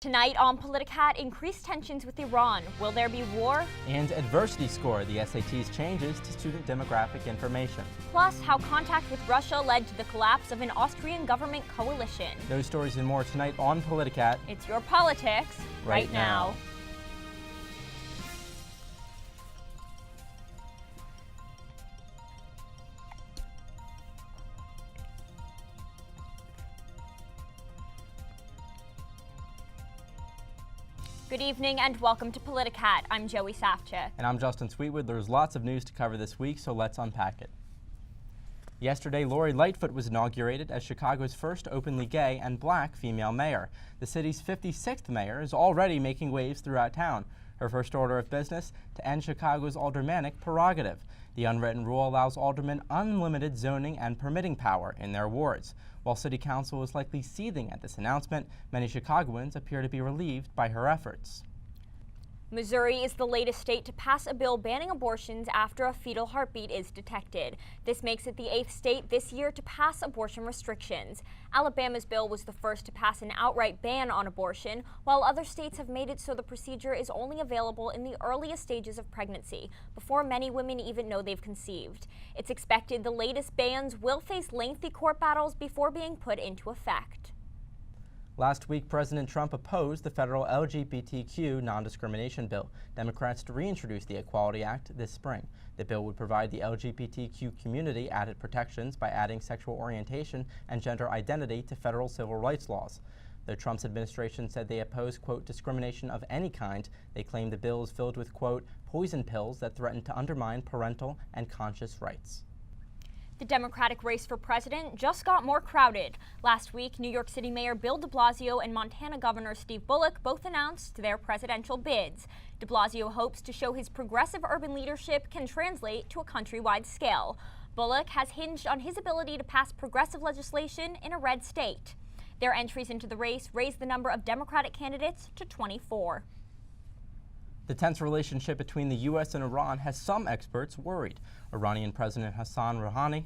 Tonight on Politicat, increased tensions with Iran. Will there be war? And adversity score, the SAT's changes to student demographic information. Plus, how contact with Russia led to the collapse of an Austrian government coalition. Those stories and more tonight on Politicat. It's your politics right now. Good evening and welcome to Politicat. I'm Joey Safchuk. And I'm Justin Sweetwood. There's lots of news to cover this week, so let's unpack it. Yesterday, Lori Lightfoot was inaugurated as Chicago's first openly gay and black female mayor. The city's 56th mayor is already making waves throughout town. Her first order of business, to end Chicago's aldermanic prerogative. The unwritten rule allows aldermen unlimited zoning and permitting power in their wards. While City Council is likely seething at this announcement, many Chicagoans appear to be relieved by her efforts. Missouri is the latest state to pass a bill banning abortions after a fetal heartbeat is detected. This makes it the 8th state this year to pass abortion restrictions. Alabama's bill was the first to pass an outright ban on abortion, while other states have made it so the procedure is only available in the earliest stages of pregnancy, before many women even know they've conceived. It's expected the latest bans will face lengthy court battles before being put into effect. Last week, President Trump opposed the federal LGBTQ non-discrimination bill. Democrats reintroduced the Equality Act this spring. The bill would provide the LGBTQ community added protections by adding sexual orientation and gender identity to federal civil rights laws. Though Trump's administration said they oppose, quote, discrimination of any kind, they claim the bill is filled with, quote, poison pills that threaten to undermine parental and conscious rights. The Democratic race for president just got more crowded. Last week, New York City Mayor Bill de Blasio and Montana Governor Steve Bullock both announced their presidential bids. De Blasio hopes to show his progressive urban leadership can translate to a countrywide scale. Bullock has hinged on his ability to pass progressive legislation in a red state. Their entries into the race raised the number of Democratic candidates to 24. The tense relationship between the U.S. and Iran has some experts worried. Iranian President Hassan Rouhani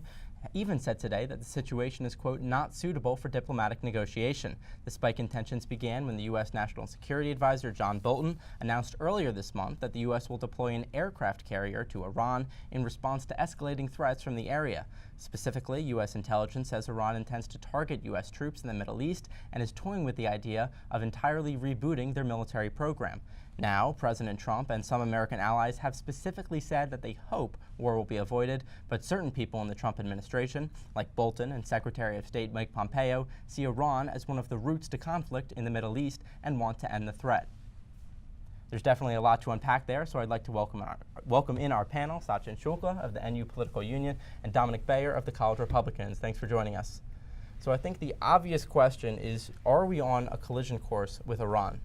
even said today that the situation is, quote, not suitable for diplomatic negotiation. The spike in tensions began when the U.S. National Security Advisor John Bolton announced earlier this month that the U.S. will deploy an aircraft carrier to Iran in response to escalating threats from the area. Specifically, U.S. intelligence says Iran intends to target U.S. troops in the Middle East and is toying with the idea of entirely rebooting their military program. Now, President Trump and some American allies have specifically said that they hope war will be avoided, but certain people in the Trump administration, like Bolton and Secretary of State Mike Pompeo, see Iran as one of the routes to conflict in the Middle East and want to end the threat. There's definitely a lot to unpack there, so I'd like to welcome in our panel, Sachin Shukla of the NU Political Union and Dominic Bayer of the College Republicans. Thanks for joining us. So I think the obvious question is, are we on a collision course with Iran?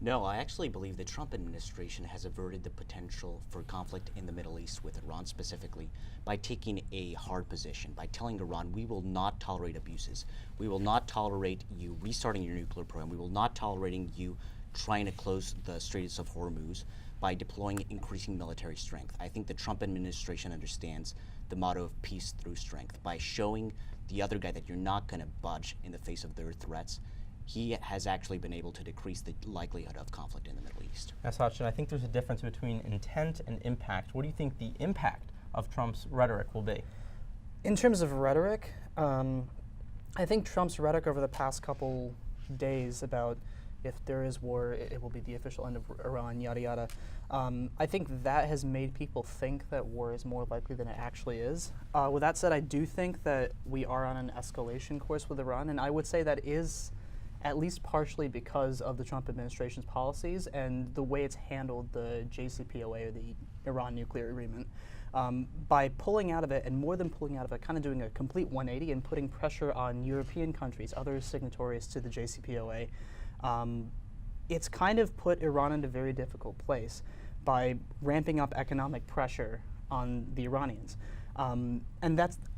No, I actually believe the Trump administration has averted the potential for conflict in the Middle East with Iran specifically by taking a hard position, by telling Iran, we will not tolerate abuses. We will not tolerate you restarting your nuclear program. We will not tolerating you trying to close the Straits of Hormuz by deploying increasing military strength. I think the Trump administration understands the motto of peace through strength. By showing the other guy that you're not going to budge in the face of their threats, he has actually been able to decrease the likelihood of conflict in the Middle East. Now, Sachin, I think there's a difference between intent and impact. What do you think the impact of Trump's rhetoric will be? In terms of rhetoric, I think Trump's rhetoric over the past couple days about if there is war, it will be the official end of Iran, yada yada. I think that has made people think that war is more likely than it actually is. With that said, I do think that we are on an escalation course with Iran, and I would say that is at least partially because of the Trump administration's policies and the way it's handled the JCPOA, or the Iran nuclear agreement. By pulling out of it, and more than pulling out of it, kind of doing a complete 180 and putting pressure on European countries, other signatories to the JCPOA, it's kind of put Iran in a very difficult place by ramping up economic pressure on the Iranians. And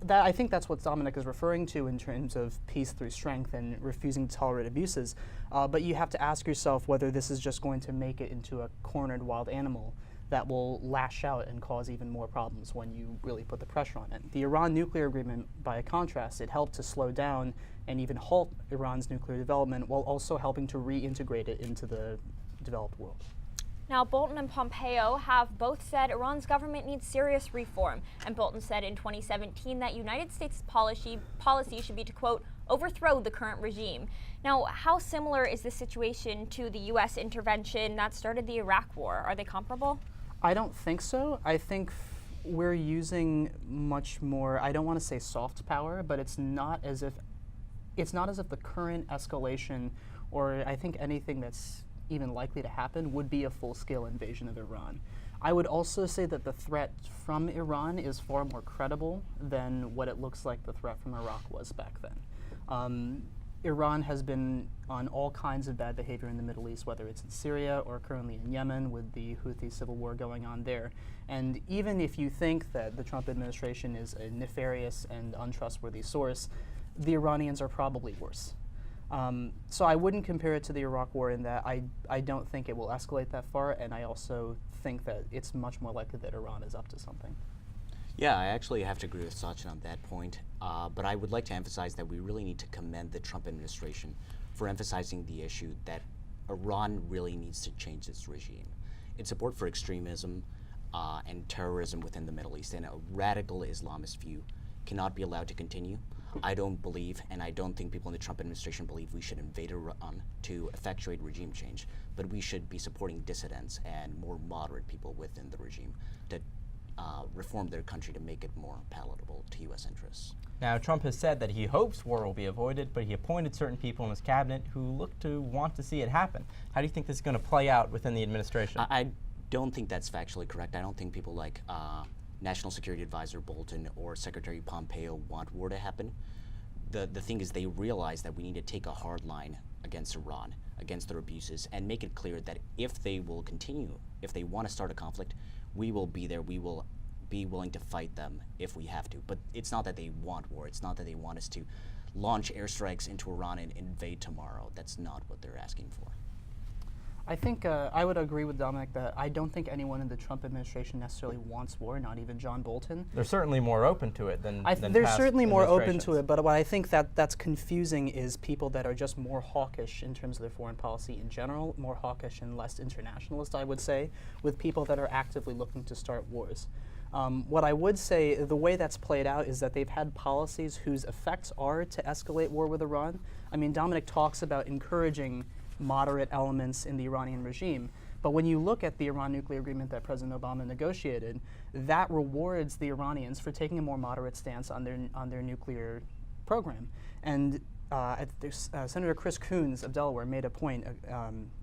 I think that's what Dominic is referring to in terms of peace through strength and refusing to tolerate abuses. But you have to ask yourself whether this is just going to make it into a cornered wild animal that will lash out and cause even more problems when you really put the pressure on it. The Iran nuclear agreement, by contrast, it helped to slow down and even halt Iran's nuclear development while also helping to reintegrate it into the developed world. Now, Bolton and Pompeo have both said Iran's government needs serious reform. And Bolton said in 2017 that United States policy should be to, quote, overthrow the current regime. Now, how similar is this situation to the U.S. intervention that started the Iraq War? Are they comparable? I don't think so. I think we're using much more, I don't want to say soft power, but it's not as if the current escalation, or I think anything that's even likely to happen, would be a full-scale invasion of Iran. I would also say that the threat from Iran is far more credible than what it looks like the threat from Iraq was back then. Iran has been on all kinds of bad behavior in the Middle East, whether it's in Syria or currently in Yemen with the Houthi civil war going on there. And even if you think that the Trump administration is a nefarious and untrustworthy source, the Iranians are probably worse. So I wouldn't compare it to the Iraq War in that I don't think it will escalate that far, and I also think that it's much more likely that Iran is up to something. Yeah, I actually have to agree with Sachin on that point, but I would like to emphasize that we really need to commend the Trump administration for emphasizing the issue that Iran really needs to change its regime. Its support for extremism and terrorism within the Middle East and a radical Islamist view cannot be allowed to continue. I don't believe, and I don't think people in the Trump administration believe, we should invade Iran to effectuate regime change, but we should be supporting dissidents and more moderate people within the regime to reform their country to make it more palatable to U.S. interests. Now, Trump has said that he hopes war will be avoided, but he appointed certain people in his cabinet who look to want to see it happen. How do you think this is going to play out within the administration? I don't think that's factually correct. I don't think people like National Security Advisor Bolton or Secretary Pompeo want war to happen. The thing is, they realize that we need to take a hard line against Iran, against their abuses, and make it clear that if they will continue, if they want to start a conflict, we will be there. We will be willing to fight them if we have to. But it's not that they want war. It's not that they want us to launch airstrikes into Iran and invade tomorrow. That's not what they're asking for. I think I would agree with Dominic that I don't think anyone in the Trump administration necessarily wants war, not even John Bolton. They're certainly more open to it than they're past certainly more open to administrations. it, but what I think that's confusing is people that are just more hawkish in terms of their foreign policy in general, more hawkish and less internationalist, I would say, with people that are actively looking to start wars. What I would say, the way that's played out is that they've had policies whose effects are to escalate war with Iran. I mean, Dominic talks about encouraging moderate elements in the Iranian regime. But when you look at the Iran nuclear agreement that President Obama negotiated, that rewards the Iranians for taking a more moderate stance on their nuclear program. And Senator Chris Coons of Delaware made a point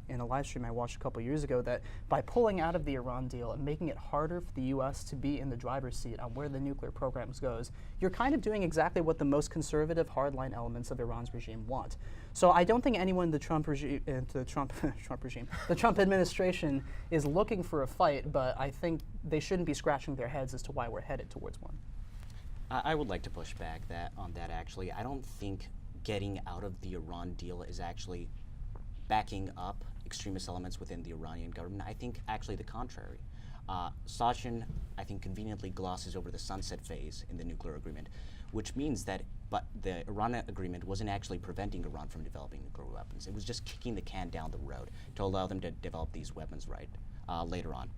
in a live stream I watched a couple years ago that by pulling out of the Iran deal and making it harder for the U.S. to be in the driver's seat on where the nuclear programs goes, you're kind of doing exactly what the most conservative hardline elements of Iran's regime want. So I don't think anyone in the Trump regime, the Trump administration is looking for a fight, but I think they shouldn't be scratching their heads as to why we're headed towards one. I would like to push back on that actually. I don't think getting out of the Iran deal is actually backing up extremist elements within the Iranian government. I think actually the contrary. Sachin, I think, conveniently glosses over the sunset phase in the nuclear agreement, which means that the Iran agreement wasn't actually preventing Iran from developing nuclear weapons. It was just kicking the can down the road to allow them to develop these weapons later on.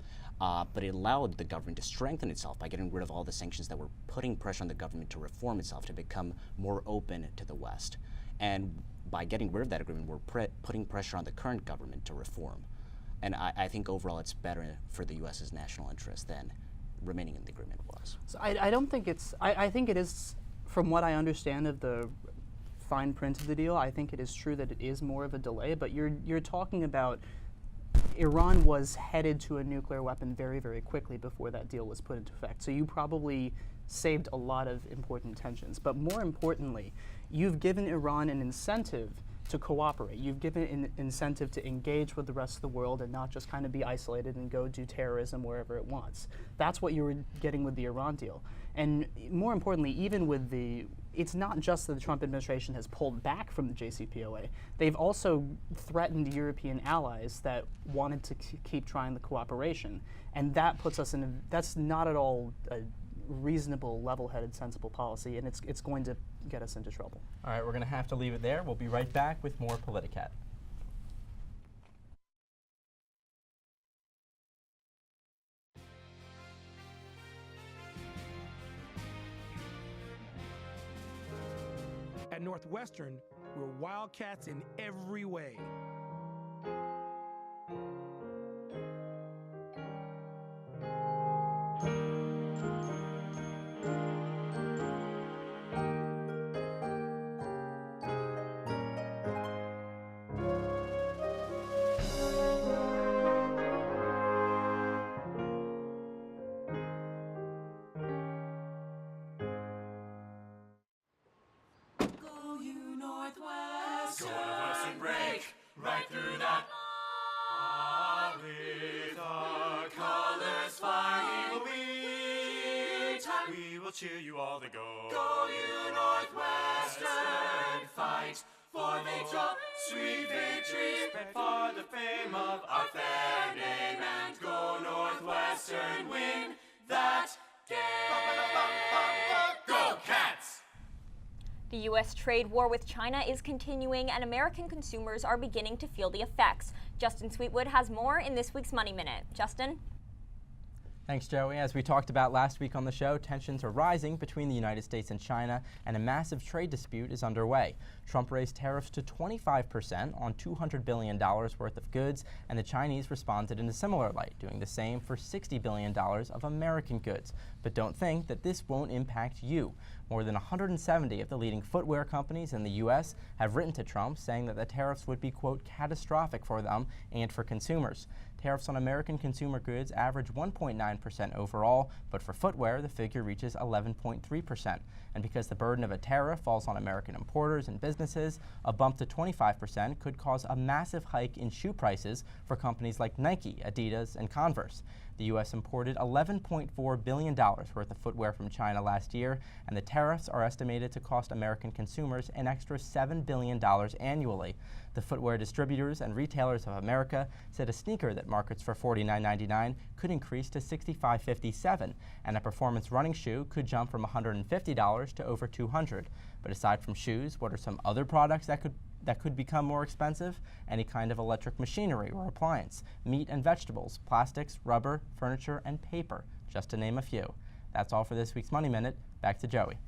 But it allowed the government to strengthen itself by getting rid of all the sanctions that were putting pressure on the government to reform itself, to become more open to the West. And by getting rid of that agreement, we're putting pressure on the current government to reform. And I think overall it's better for the U.S.'s national interest than remaining in the agreement was. So I don't think it's, I think it is, from what I understand of the fine print of the deal, I think it is true that it is more of a delay, but you're talking about Iran was headed to a nuclear weapon very, very quickly before that deal was put into effect. So you probably saved a lot of important tensions. But more importantly, you've given Iran an incentive to cooperate. You've given an incentive to engage with the rest of the world and not just kind of be isolated and go do terrorism wherever it wants. That's what you were getting with the Iran deal. And more importantly, even with the it's not just that the Trump administration has pulled back from the JCPOA. They've also threatened European allies that wanted to keep trying the cooperation. And that puts us in that's not at all a reasonable, level-headed, sensible policy, and it's going to get us into trouble. All right, we're going to have to leave it there. We'll be right back with more Politicat. At Northwestern, we're Wildcats in every way. Northwestern break right through that. With our colors flying, we will cheer you all to go. Go you Northwestern, fight for victory, sweet victory, for the fame of our fair name, and go Northwestern, win that game. Go Cats! The U.S. trade war with China is continuing, and American consumers are beginning to feel the effects. Justin Sweetwood has more in this week's Money Minute. Justin? Thanks, Joey. As we talked about last week on the show, tensions are rising between the United States and China, and a massive trade dispute is underway. Trump raised tariffs to 25% on $200 billion worth of goods, and the Chinese responded in a similar light, doing the same for $60 billion of American goods. But don't think that this won't impact you. More than 170 of the leading footwear companies in the U.S. have written to Trump saying that the tariffs would be, quote, catastrophic for them and for consumers. Tariffs on American consumer goods average 1.9% overall, but for footwear, the figure reaches 11.3%. And because the burden of a tariff falls on American importers and businesses, a bump to 25% could cause a massive hike in shoe prices for companies like Nike, Adidas, and Converse. The U.S. imported $11.4 billion worth of footwear from China last year, and the tariffs are estimated to cost American consumers an extra $7 billion annually. The Footwear Distributors and Retailers of America said a sneaker that markets for $49.99 could increase to $65.57, and a performance running shoe could jump from $150 to over $200. But aside from shoes, what are some other products that could become more expensive? Any kind of electric machinery or appliance, meat and vegetables, plastics, rubber, furniture, and paper, just to name a few. That's all for this week's Money Minute. Back to Joey.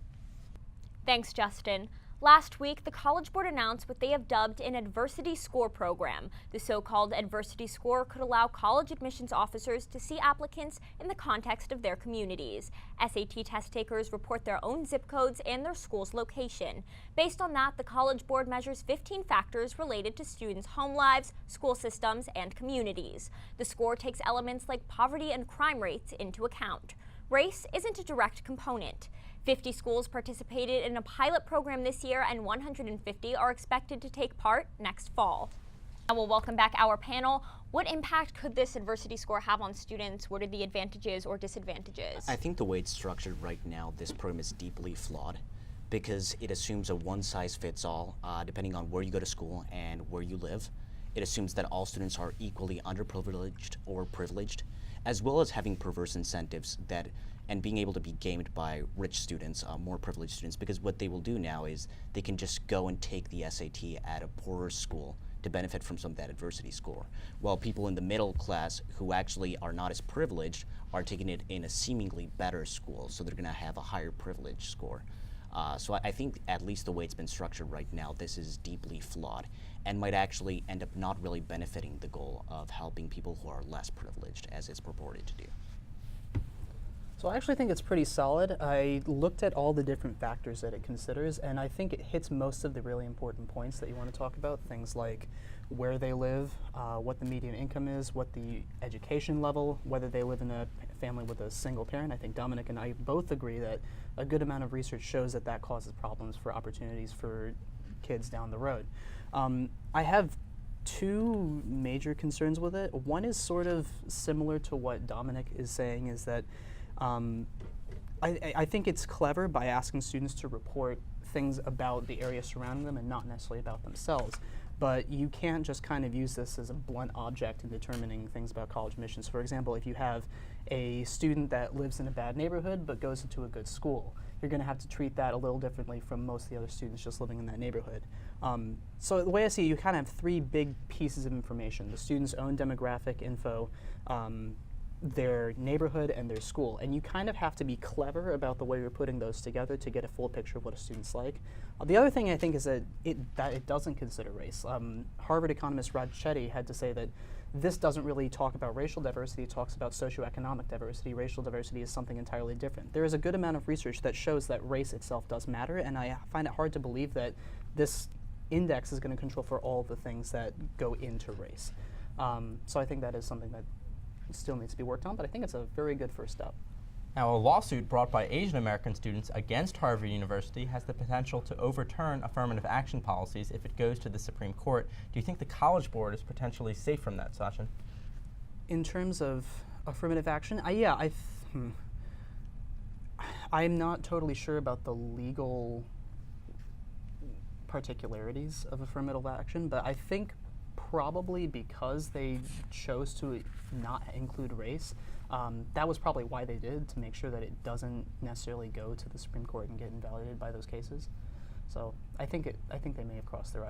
Thanks, Justin. Last week, the College Board announced what they have dubbed an Adversity Score program. The so-called Adversity Score could allow college admissions officers to see applicants in the context of their communities. SAT test takers report their own zip codes and their school's location. Based on that, the College Board measures 15 factors related to students' home lives, school systems, and communities. The score takes elements like poverty and crime rates into account. Race isn't a direct component. 50 schools participated in a pilot program this year, and 150 are expected to take part next fall. I will welcome back our panel. What impact could this adversity score have on students? What are the advantages or disadvantages? I think the way it's structured right now, this program is deeply flawed because it assumes a one-size-fits-all, depending on where you go to school and where you live. It assumes that all students are equally underprivileged or privileged, as well as having perverse incentives and being able to be gamed by rich students, more privileged students, because what they will do now is they can just go and take the SAT at a poorer school to benefit from some of that adversity score, while people in the middle class who actually are not as privileged are taking it in a seemingly better school, so they're gonna have a higher privilege score. So I think at least the way it's been structured right now, this is deeply flawed and might actually end up not really benefiting the goal of helping people who are less privileged as it's purported to do. So I actually think it's pretty solid. I looked at all the different factors that it considers, and I think it hits most of the really important points that you want to talk about, things like where they live, what the median income is, what the education level, whether they live in a family with a single parent. I think Dominic and I both agree that a good amount of research shows that that causes problems for opportunities for kids down the road. I have two major concerns with it. One is sort of similar to what Dominic is saying, is that I think it's clever by asking students to report things about the area surrounding them and not necessarily about themselves. But you can't just kind of use this as a blunt object in determining things about college admissions. For example, if you have a student that lives in a bad neighborhood but goes into a good school, you're going to have to treat that a little differently from most of the other students just living in that neighborhood. So the way I see it, you kind of have three big pieces of information: the student's own demographic info, their neighborhood, and their school. And you kind of have to be clever about the way you're putting those together to get a full picture of what a student's like. The other thing I think is that it doesn't consider race. Harvard economist Raj Chetty had to say that this doesn't really talk about racial diversity, it talks about socioeconomic diversity. Racial diversity is something entirely different. There is a good amount of research that shows that race itself does matter, and I find it hard to believe that this index is going to control for all the things that go into race. So I think that is something that still needs to be worked on, but I think it's a very good first step. Now, a lawsuit brought by Asian American students against Harvard University has the potential to overturn affirmative action policies if it goes to the Supreme Court. Do you think the College Board is potentially safe from that, Sachin? In terms of affirmative action, I'm not totally sure about the legal particularities of affirmative action, but I think probably because they chose to not include race, that was probably why they did, to make sure that it doesn't necessarily go to the Supreme Court and get invalidated by those cases. So I think they may have crossed their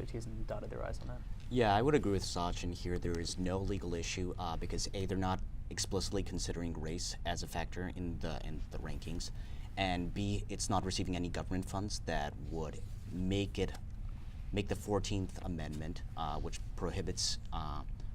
T's and dotted their I's on that. Yeah, I would agree with Sachin here. There is no legal issue because A, they're not explicitly considering race as a factor in the rankings, and B, it's not receiving any government funds that would make the 14th Amendment, which prohibits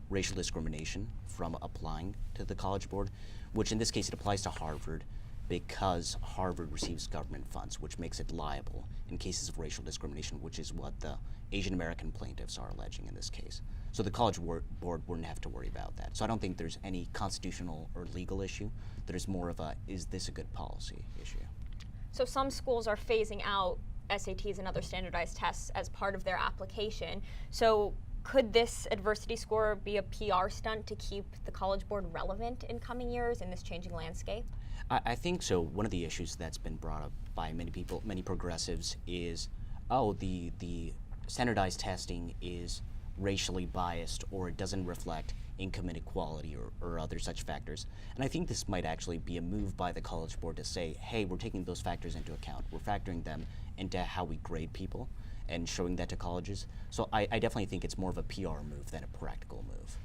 racial discrimination from applying to the College Board, which in this case it applies to Harvard because Harvard receives government funds, which makes it liable in cases of racial discrimination, which is what the Asian American plaintiffs are alleging in this case. So the College Board wouldn't have to worry about that. So I don't think there's any constitutional or legal issue. There's more of a, is this a good policy issue? So some schools are phasing out SATs and other standardized tests as part of their application. So could this adversity score be a PR stunt to keep the College Board relevant in coming years in this changing landscape? I think so. One of the issues that's been brought up by many people, many progressives, is, the standardized testing is racially biased, or it doesn't reflect income inequality or other such factors. And I think this might actually be a move by the College Board to say, hey, we're taking those factors into account. We're factoring them into how we grade people and showing that to colleges. So I definitely think it's more of a PR move than a practical move.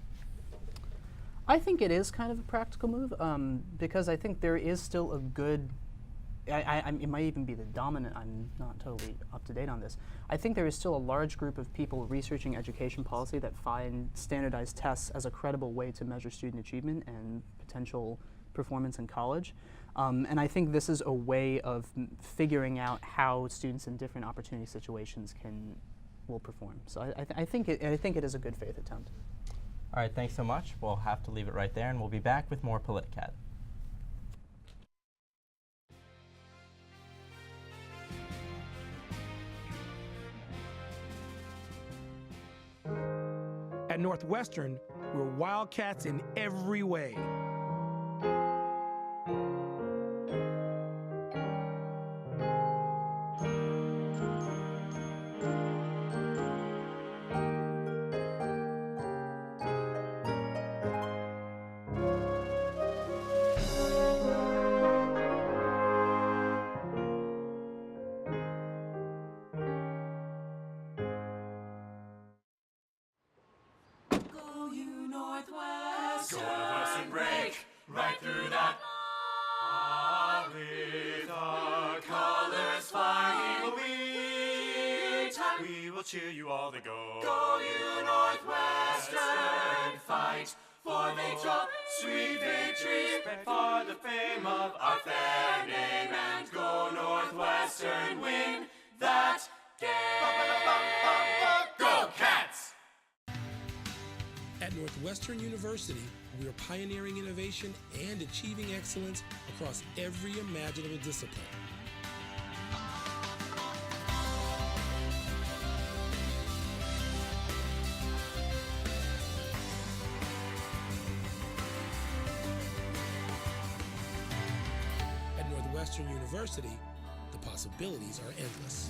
I think it is kind of a practical move because I think there is still a good, it might even be the dominant, I'm not totally up to date on this. I think there is still a large group of people researching education policy that find standardized tests as a credible way to measure student achievement and potential performance in college. And I think this is a way of figuring out how students in different opportunity situations will perform. So I think it is a good faith attempt. All right, thanks so much. We'll have to leave it right there, and we'll be back with more Politicat. At Northwestern, we're Wildcats in every way. Go Northwestern, break right through that. With our colors flying, we will cheer you all to go. Go you Northwestern, fight for victory, sweet victory, for the fame of our fair name, and go Northwestern, win that game. Go Cats! At Northwestern University, we are pioneering innovation and achieving excellence across every imaginable discipline. At Northwestern University, the possibilities are endless.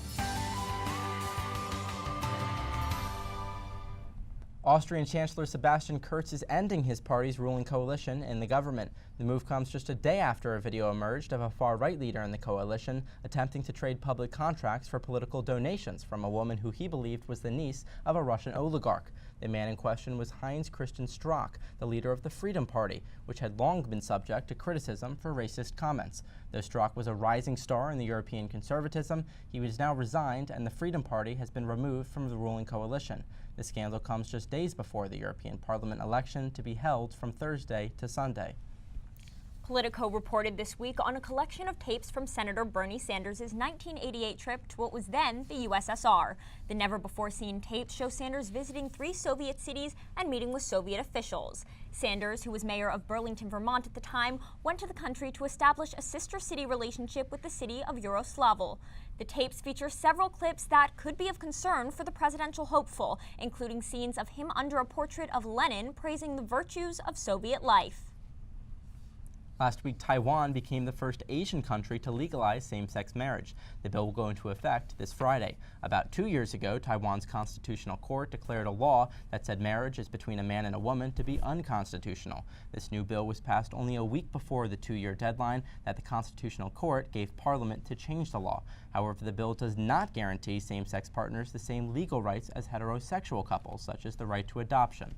Austrian Chancellor Sebastian Kurz is ending his party's ruling coalition in the government. The move comes just a day after a video emerged of a far-right leader in the coalition attempting to trade public contracts for political donations from a woman who he believed was the niece of a Russian oligarch. The man in question was Heinz Christian Strache, the leader of the Freedom Party, which had long been subject to criticism for racist comments. Though Strache was a rising star in the European conservatism, he was now resigned and the Freedom Party has been removed from the ruling coalition. The scandal comes just days before the European Parliament election to be held from Thursday to Sunday. Politico reported this week on a collection of tapes from Senator Bernie Sanders' 1988 trip to what was then the USSR. The never-before-seen tapes show Sanders visiting 3 Soviet cities and meeting with Soviet officials. Sanders, who was mayor of Burlington, Vermont at the time, went to the country to establish a sister city relationship with the city of Yaroslavl. The tapes feature several clips that could be of concern for the presidential hopeful, including scenes of him under a portrait of Lenin praising the virtues of Soviet life. Last week, Taiwan became the first Asian country to legalize same-sex marriage. The bill will go into effect this Friday. About 2 years ago, Taiwan's constitutional court declared a law that said marriage is between a man and a woman to be unconstitutional. This new bill was passed only a week before the 2-year deadline that the constitutional court gave Parliament to change the law. However, the bill does not guarantee same-sex partners the same legal rights as heterosexual couples, such as the right to adoption.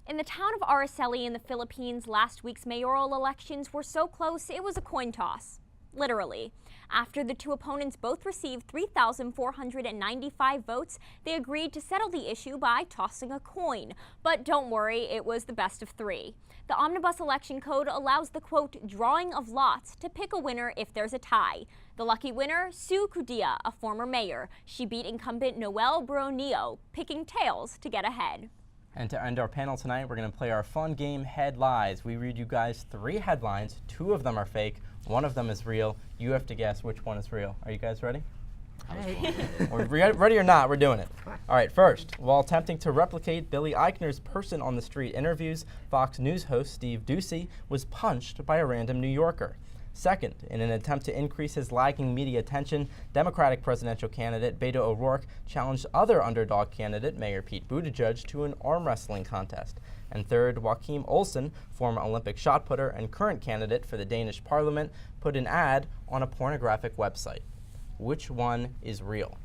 In the town of Araceli in the Philippines, last week's mayoral elections were so close it was a coin toss. Literally. After the 2 opponents both received 3,495 votes, they agreed to settle the issue by tossing a coin. But don't worry, it was the best of 3. The omnibus election code allows the, quote, drawing of lots to pick a winner if there's a tie. The lucky winner, Sue Cudia, a former mayor. She beat incumbent Noel Bronio, picking tails to get ahead. And to end our panel tonight, we're going to play our fun game, Head Lies. We read you guys 3 headlines. 2 of them are fake. 1 of them is real. You have to guess which one is real. Are you guys ready? We're ready or not, we're doing it. All right, first, while attempting to replicate Billy Eichner's person on the street interviews, Fox News host Steve Doocy was punched by a random New Yorker. Second, in an attempt to increase his lagging media attention, Democratic presidential candidate Beto O'Rourke challenged other underdog candidate Mayor Pete Buttigieg to an arm wrestling contest. And third, Joachim Olsen, former Olympic shot putter and current candidate for the Danish parliament, put an ad on a pornographic website. Which one is real?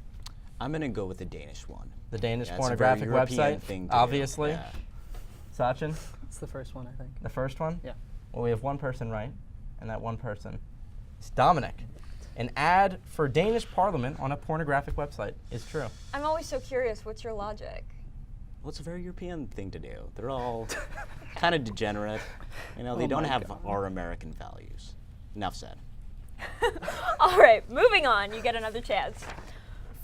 I'm going to go with the Danish one. The Danish Yeah, pornographic it's a very European website, thing to obviously. do. Yeah. Sachin, It's the first one, I think. the first one? Yeah. Well, we have one person right, and that one person is Dominic. An ad for Danish parliament on a pornographic website is true. I'm always so curious, what's your logic? Well, it's a very European thing to do. They're all kind of degenerate. You know, they don't have our American values. Enough said. All right, moving on, you get another chance.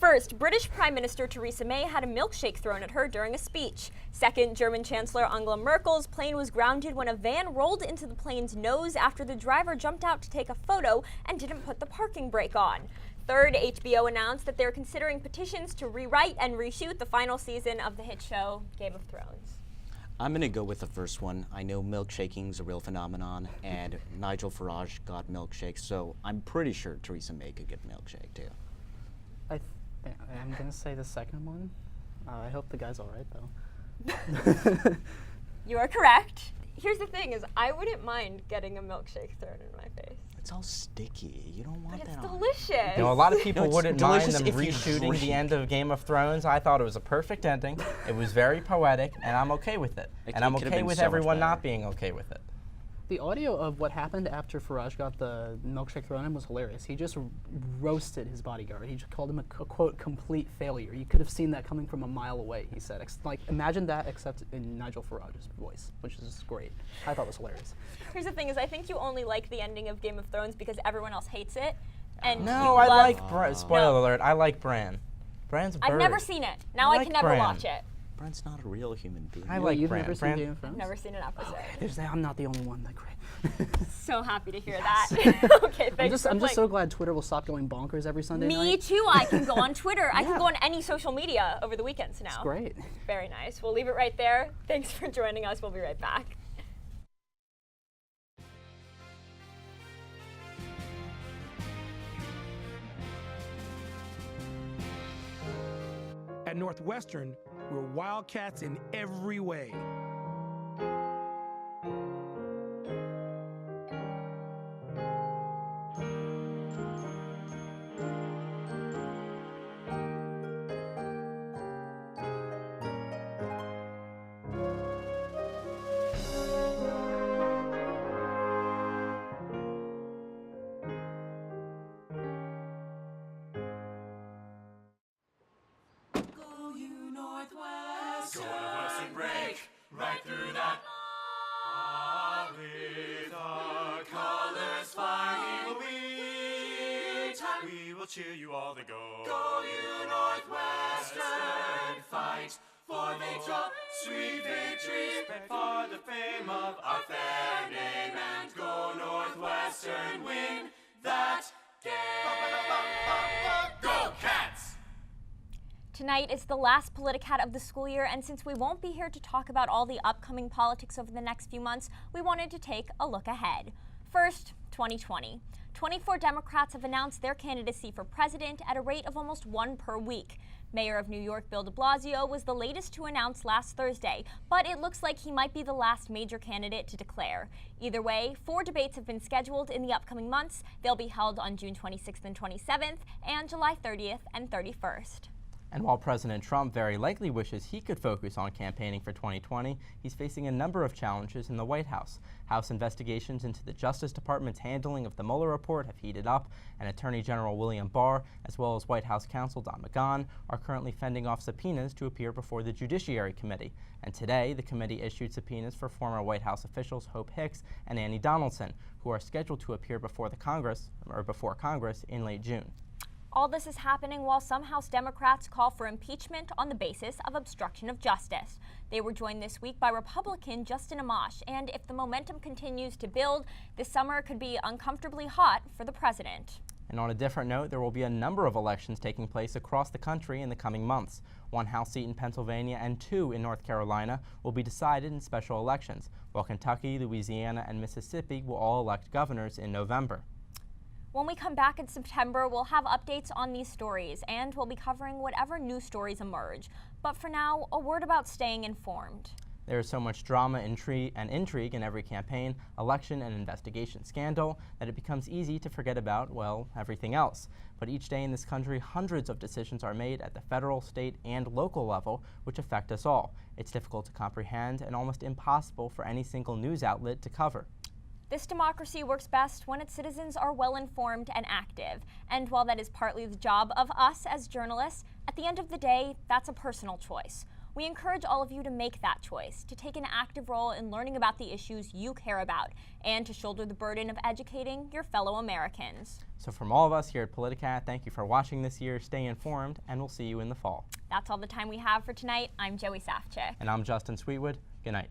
First, British Prime Minister Theresa May had a milkshake thrown at her during a speech. Second, German Chancellor Angela Merkel's plane was grounded when a van rolled into the plane's nose after the driver jumped out to take a photo and didn't put the parking brake on. Third, HBO announced that they're considering petitions to rewrite and reshoot the final season of the hit show Game of Thrones. I'm going to go with the first one. I know milkshaking's a real phenomenon, and Nigel Farage got milkshakes, so I'm pretty sure Theresa May could get a milkshake, too. I'm going to say the second one. I hope the guy's all right, though. You are correct. Here's the thing is, I wouldn't mind getting a milkshake thrown in my face. It's all sticky. You don't want But that it's on. delicious. You know, a lot of people it's wouldn't mind delicious them if you reshooting drink. the end of Game of Thrones. I thought it was a perfect ending. It was very poetic, and I'm okay with it. It And I'm could've okay been with so much everyone not better. being okay with it. The audio of what happened after Farage got the milkshake thrown at him was hilarious. He just roasted his bodyguard. He just called him a quote complete failure. You could have seen that coming from a mile away. He said, like imagine that except in Nigel Farage's voice, which is great. I thought it was hilarious. Here's the thing is, I think you only like the ending of Game of Thrones because everyone else hates it. And No, you I love- like Bran. Spoiler No. alert, I like Bran. Bran's a bird. I've never seen it. Now I I like can never Bran. watch it. Brent's not a real human being. I like You've Bran. never seen Bran- Game of Thrones? Never seen an episode. I'm not the only one. Like, great. So happy to hear that. Okay, thanks. I'm just for so glad Twitter will stop going bonkers every Sunday playing. Me night. too. I can go on Twitter. I can Yeah. go on any social media over the weekends now. It's great. Very nice. We'll leave it right there. Thanks for joining us. We'll be right back. At Northwestern, we're Wildcats in every way. Go Northwestern, break right through that. With our colors flying, we will cheer you all to go. Go you Northwestern, fight for victory, sweet victory, for the fame of our fair name, and go Northwestern, win that game. Go Cats! Tonight is the last Politicat of the school year, and since we won't be here to talk about all the upcoming politics over the next few months, we wanted to take a look ahead. First, 2020. 24 Democrats have announced their candidacy for president at a rate of almost one per week. Mayor of New York Bill de Blasio was the latest to announce last Thursday, but it looks like he might be the last major candidate to declare. Either way, 4 debates have been scheduled in the upcoming months. They'll be held on June 26th and 27th and July 30th and 31st. And while President Trump very likely wishes he could focus on campaigning for 2020, he's facing a number of challenges in the White House. House investigations into the Justice Department's handling of the Mueller report have heated up, and Attorney General William Barr, as well as White House counsel Don McGahn, are currently fending off subpoenas to appear before the Judiciary Committee. And today, the committee issued subpoenas for former White House officials Hope Hicks and Annie Donaldson, who are scheduled to appear before Congress in late June. All this is happening while some House Democrats call for impeachment on the basis of obstruction of justice. They were joined this week by Republican Justin Amash, and if the momentum continues to build, this summer could be uncomfortably hot for the president. And on a different note, there will be a number of elections taking place across the country in the coming months. 1 House seat in Pennsylvania and 2 in North Carolina will be decided in special elections, while Kentucky, Louisiana, and Mississippi will all elect governors in November. When we come back in September, we'll have updates on these stories, and we'll be covering whatever new stories emerge. But for now, a word about staying informed. There is so much drama, intrigue in every campaign, election, and investigation scandal that it becomes easy to forget about, well, everything else. But each day in this country, hundreds of decisions are made at the federal, state, and local level, which affect us all. It's difficult to comprehend and almost impossible for any single news outlet to cover. This democracy works best when its citizens are well-informed and active. And while that is partly the job of us as journalists, at the end of the day, that's a personal choice. We encourage all of you to make that choice, to take an active role in learning about the issues you care about, and to shoulder the burden of educating your fellow Americans. So from all of us here at Politicat, thank you for watching this year, stay informed, and we'll see you in the fall. That's all the time we have for tonight. I'm Joey Safchik. And I'm Justin Sweetwood. Good night.